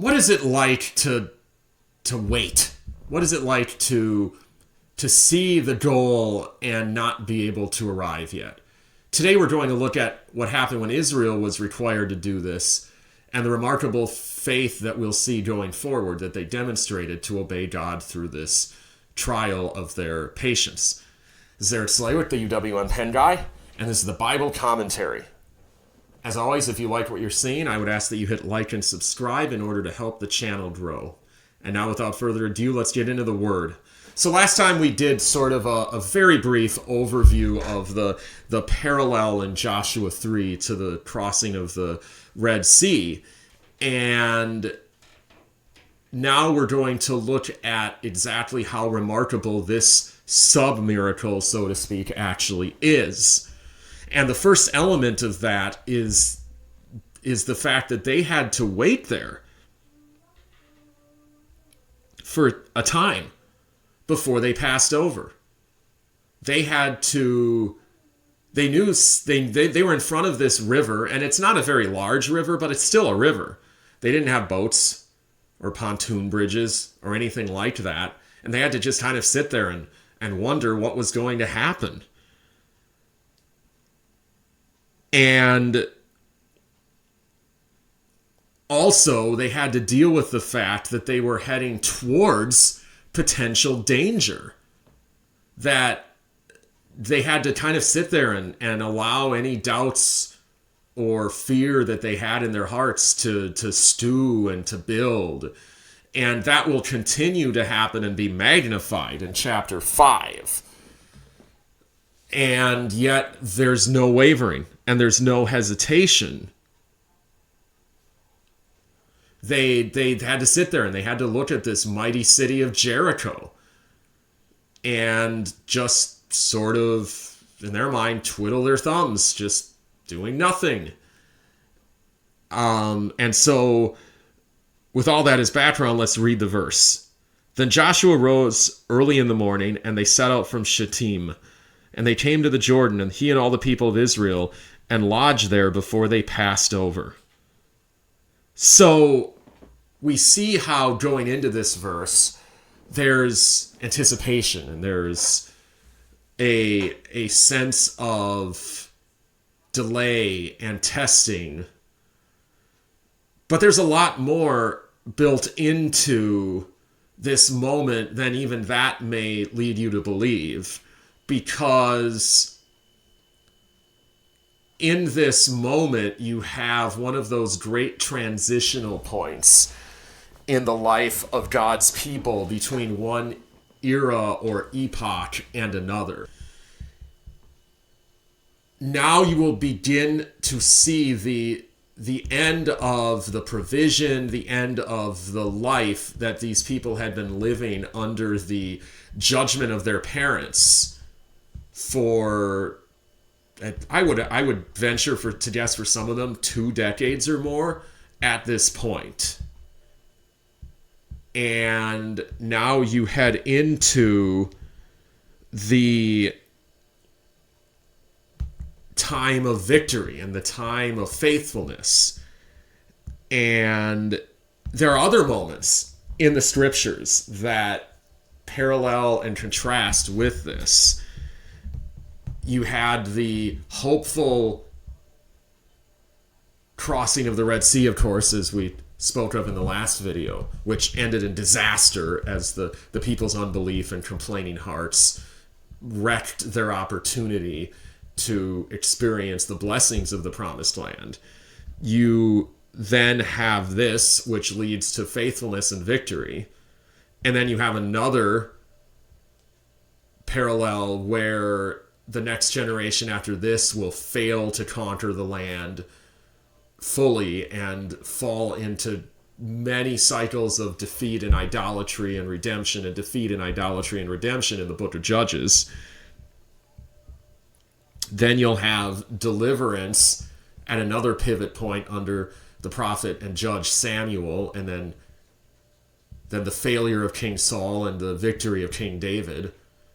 what is it like to wait? What is it like to see the goal and not be able to arrive yet? Today we're going to look at what happened when Israel was required to do this and the remarkable faith that we'll see going forward that they demonstrated to obey God through this trial of their patience. This is Eric Slawick, the UWM Pen Guy, and this is the Bible Commentary. As always, if you like what you're seeing, I would ask that you hit like and subscribe in order to help the channel grow. And now, without further ado, let's get into the Word. So last time we did sort of a very brief overview of the parallel in Joshua 3 to the crossing of the Red Sea. And now we're going to look at exactly how remarkable this sub-miracle, so to speak, actually is. And the first element of that is the fact that they had to wait there for a time before they passed over. They had to, they knew, they were in front of this river, and it's not a very large river, but it's still a river. They didn't have boats or pontoon bridges or anything like that, and they had to just kind of sit there and wonder what was going to happen. And also, they had to deal with the fact that they were heading towards potential danger. That they had to kind of sit there and allow any doubts or fear that they had in their hearts to stew and to build. And that will continue to happen and be magnified in chapter 5. And yet, there's no wavering. And there's no hesitation. They had to sit there and they had to look at this mighty city of Jericho and just sort of, in their mind, twiddle their thumbs, just doing nothing. And so, with all that as background, let's read the verse. Then Joshua rose early in the morning, and they set out from Shittim. And they came to the Jordan, and he and all the people of Israel, and lodged there before they passed over. So we see how going into this verse, there's anticipation and there's a sense of delay and testing. But there's a lot more built into this moment than even that may lead you to believe, because in this moment, you have one of those great transitional points in the life of God's people between one era or epoch and another. Now you will begin to see the end of the provision, the end of the life that these people had been living under the judgment of their parents for, I would venture to guess for some of them 2 decades or more at this point. And now you head into the time of victory and the time of faithfulness. And there are other moments in the scriptures that parallel and contrast with this. You had the hopeful crossing of the Red Sea, of course, as we spoke of in the last video, which ended in disaster as the people's unbelief and complaining hearts wrecked their opportunity to experience the blessings of the promised land. You then have this, which leads to faithfulness and victory. And then you have another parallel where the next generation after this will fail to conquer the land fully and fall into many cycles of defeat and idolatry and redemption, and defeat and idolatry and redemption in the book of Judges. Then you'll have deliverance at another pivot point under the prophet and judge Samuel, and then the failure of King Saul and the victory of King David.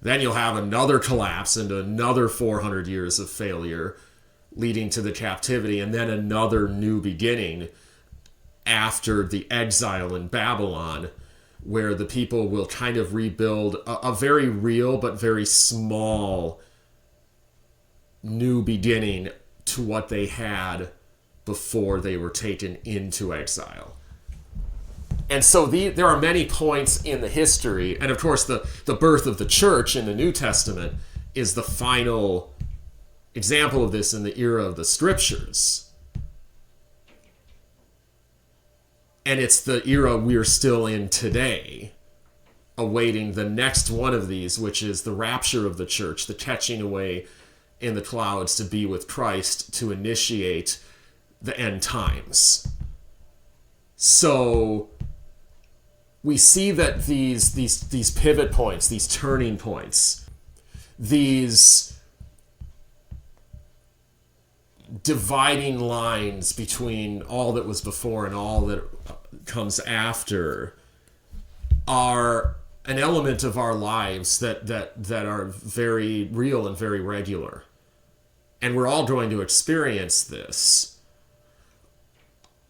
Then you'll have another collapse into another 400 years of failure, leading to the captivity, and then another new beginning after the exile in Babylon, where the people will kind of rebuild a very real but very small new beginning to what they had before they were taken into exile. And so there are many points in the history, and of course the birth of the church in the New Testament is the final example of this in the era of the scriptures. And it's the era we're still in today, awaiting the next one of these, which is the rapture of the church, the catching away in the clouds to be with Christ, to initiate the end times. So we see that these pivot points, these turning points, these dividing lines between all that was before and all that comes after are an element of our lives that are very real and very regular. And we're all going to experience this.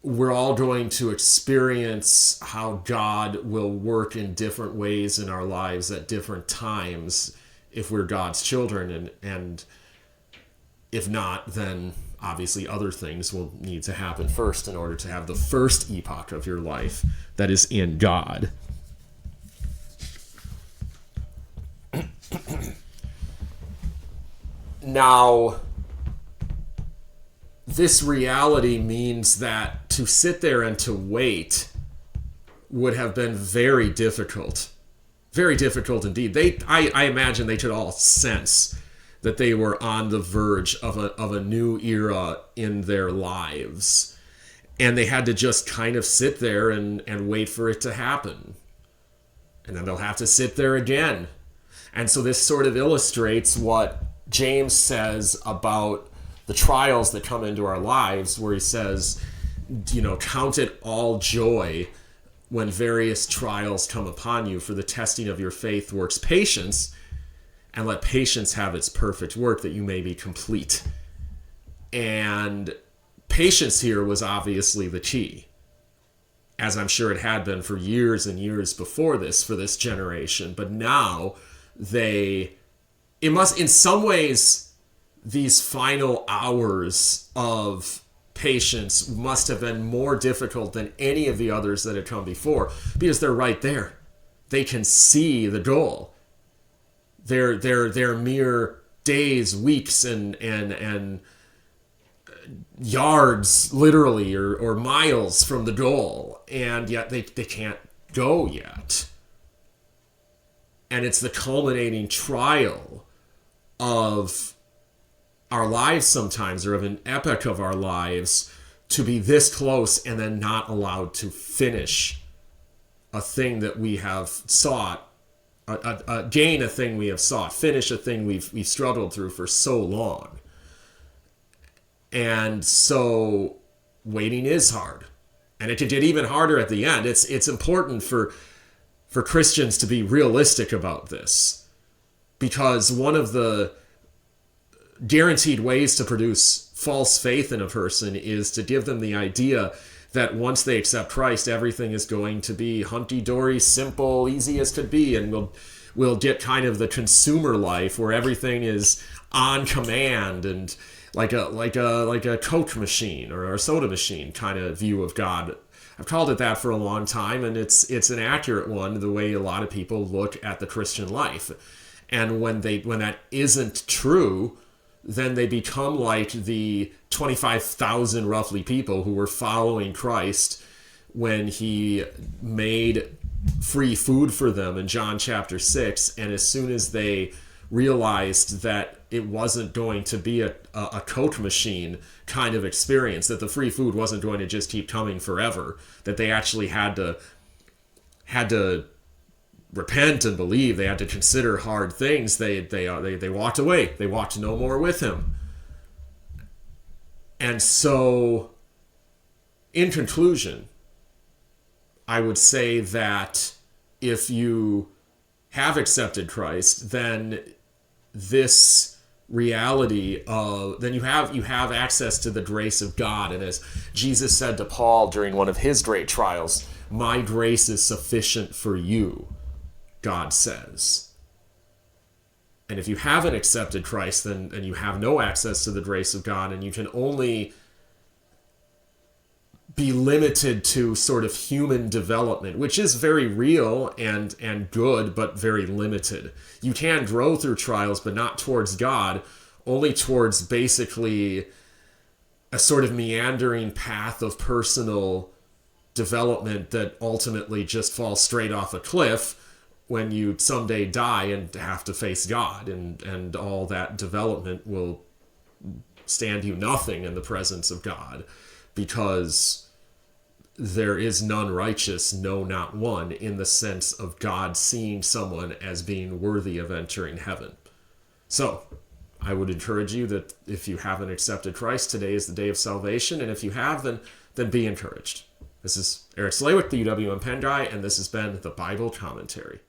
We're all going to experience how God will work in different ways in our lives at different times if we're God's children, and if not, then obviously other things will need to happen first in order to have the first epoch of your life that is in God. Now, this reality means that to sit there and to wait would have been very difficult. Very difficult indeed. I imagine they could all sense that they were on the verge of a new era in their lives. And they had to just kind of sit there and wait for it to happen. And then they'll have to sit there again. And so this sort of illustrates what James says about the trials that come into our lives, where he says, count it all joy when various trials come upon you, for the testing of your faith works patience, and let patience have its perfect work, that you may be complete. And patience here was obviously the key, as I'm sure it had been for years and years before this, for this generation. But now it must, in some ways, these final hours of patience must have been more difficult than any of the others that had come before, because they're right there. They can see the goal. They're mere days, weeks, and yards, literally, or miles from the goal, and yet they can't go yet. And it's the culminating trial of our lives sometimes, or of an epoch of our lives, to be this close and then not allowed to finish a thing that we have sought, gain a thing we have sought, finish a thing we've struggled through for so long. And so waiting is hard, and it could get even harder at the end. It's important for Christians to be realistic about this, because one of the guaranteed ways to produce false faith in a person is to give them the idea that once they accept Christ, everything is going to be hunky-dory, simple, easy as could be, and we'll get kind of the consumer life where everything is on command and like a Coke machine or a soda machine kind of view of God. I've called it that for a long time, and it's an accurate one, the way a lot of people look at the Christian life. And when that isn't true, then they become like the 25,000 roughly people who were following Christ when he made free food for them in John chapter 6. And as soon as they realized that it wasn't going to be a Coke machine kind of experience, that the free food wasn't going to just keep coming forever, that they actually had to repent and believe, they had to consider hard things, they walked away. They walked no more with him. And so, in conclusion, I would say that if you have accepted Christ, then this reality of, then you have access to the grace of God. And as Jesus said to Paul during one of his great trials, my grace is sufficient for you, God says. And if you haven't accepted Christ, then you have no access to the grace of God, and you can only be limited to sort of human development, which is very real and good, but very limited. You can grow through trials, but not towards God, only towards basically a sort of meandering path of personal development that ultimately just falls straight off a cliff when you someday die and have to face God, and all that development will stand you nothing in the presence of God, because there is none righteous, no, not one, in the sense of God seeing someone as being worthy of entering heaven. So, I would encourage you that if you haven't accepted Christ, today is the day of salvation, and if you have, then be encouraged. This is Eric Slawick, the UWM Penn Guy, and this has been the Bible Commentary.